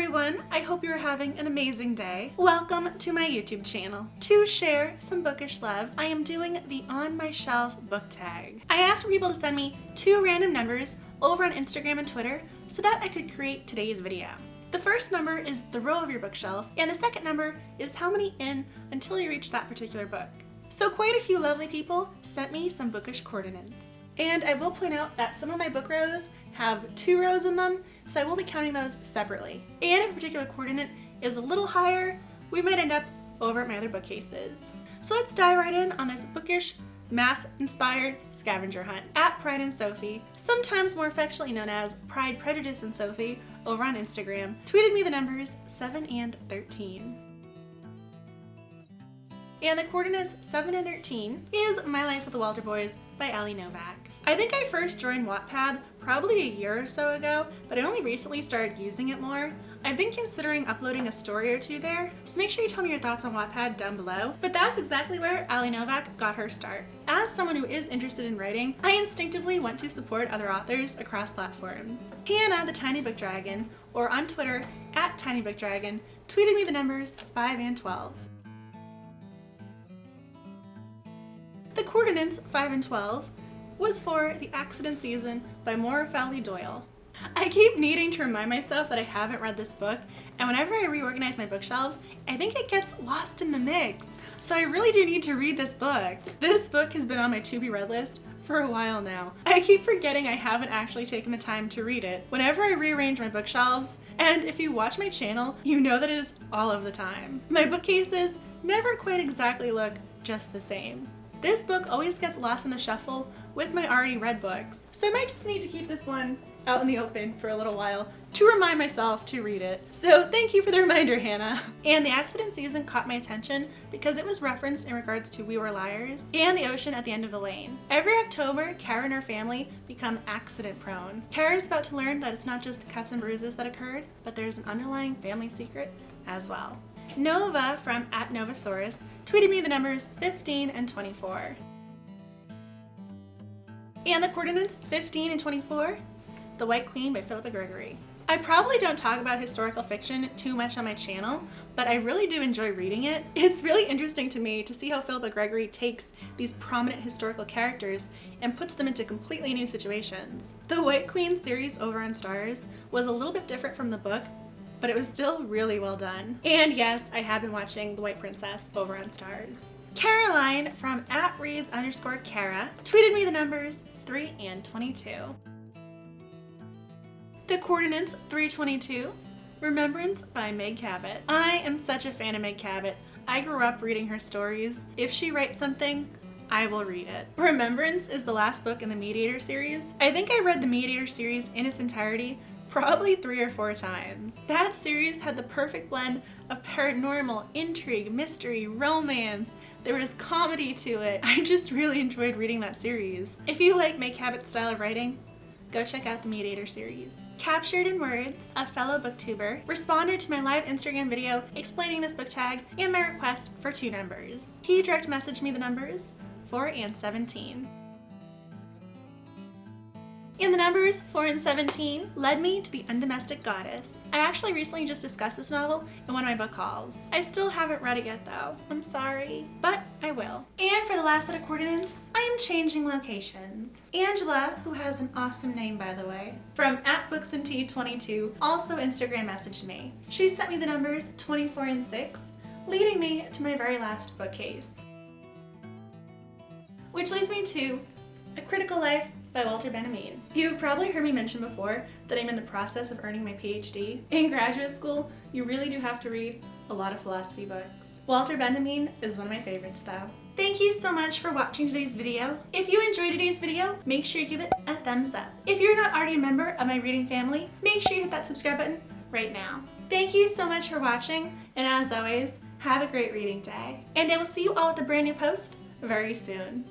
everyone, I hope you're having an amazing day. Welcome to my YouTube channel. To share some bookish love, I am doing the On My Shelf book tag. I asked for people to send me 2 random numbers over on Instagram and Twitter so that I could create today's video. The first number is the row of your bookshelf, and the second number is how many in until you reach that particular book. So quite a few lovely people sent me some bookish coordinates. And I will point out that some of my book rows have 2 rows in them, so I will be counting those separately. And if a particular coordinate is a little higher, we might end up over at my other bookcases. So let's dive right in on this bookish, math-inspired scavenger hunt at Pride and Sophie, sometimes more affectionately known as Pride, Prejudice, and Sophie, over on Instagram, tweeted me the numbers 7 and 13. And the coordinates 7 and 13 is My Life with the Walter Boys by Ali Novak. I think I first joined Wattpad probably a year or so ago, but I only recently started using it more. I've been considering uploading a story or 2 there, so make sure you tell me your thoughts on Wattpad down below. But that's exactly where Ali Novak got her start. As someone who is interested in writing, I instinctively want to support other authors across platforms. Hannah the Tiny Book Dragon, or on Twitter at Tiny Book Dragon, tweeted me the numbers 5 and 12. The coordinates 5 and 12 was for The Accident Season by Maura Fowley Doyle. I keep needing to remind myself that I haven't read this book, and whenever I reorganize my bookshelves, I think it gets lost in the mix. So I really do need to read this book. This book has been on my to-be-read list for a while now. I keep forgetting I haven't actually taken the time to read it whenever I rearrange my bookshelves, and if you watch my channel, you know that it is all of the time. My bookcases never quite exactly look just the same. This book always gets lost in the shuffle with my already read books, so I might just need to keep this one out in the open for a little while to remind myself to read it. So thank you for the reminder, Hannah. And The Accident Season caught my attention because it was referenced in regards to We Were Liars and the ocean at the end of the lane. Every October, Kara and her family become accident prone. Kara is about to learn that it's not just cuts and bruises that occurred, but there's an underlying family secret as well. Nova from @Novasaurus tweeted me the numbers 15 and 24. And the coordinates 15 and 24, The White Queen by Philippa Gregory. I probably don't talk about historical fiction too much on my channel, but I really do enjoy reading it. It's really interesting to me to see how Philippa Gregory takes these prominent historical characters and puts them into completely new situations. The White Queen series over on Starz was a little bit different from the book, but it was still really well done. And yes, I have been watching The White Princess over on Starz. Caroline from @reads_Cara tweeted me the numbers 3 and 22. The coordinates 322, Remembrance by Meg Cabot. I am such a fan of Meg Cabot. I grew up reading her stories. If she writes something, I will read it. Remembrance is the last book in the Mediator series. I think I read the Mediator series in its entirety probably 3 or 4 times. That series had the perfect blend of paranormal, intrigue, mystery, romance. There was comedy to it. I just really enjoyed reading that series. If you like Meg Cabot's style of writing, go check out the Mediator series. Captured in Words, a fellow booktuber, responded to my live Instagram video explaining this book tag and my request for 2 numbers. He direct messaged me the numbers 4 and 17. And the numbers 4 and 17 led me to the Undomestic Goddess. I actually recently just discussed this novel in one of my book hauls. I still haven't read it yet though. I'm sorry, but I will. And for the last set of coordinates, I am changing locations. Angela, who has an awesome name by the way, from @BooksandTea22 also Instagram messaged me. She sent me the numbers 24 and 6, leading me to my very last bookcase. Which leads me to A Critical Life by Walter Benjamin. You've probably heard me mention before that I'm in the process of earning my PhD. In graduate school, you really do have to read a lot of philosophy books. Walter Benjamin is one of my favorites though. Thank you so much for watching today's video. If you enjoyed today's video, make sure you give it a thumbs up. If you're not already a member of my reading family, make sure you hit that subscribe button right now. Thank you so much for watching, and as always, have a great reading day. And I will see you all with a brand new post very soon.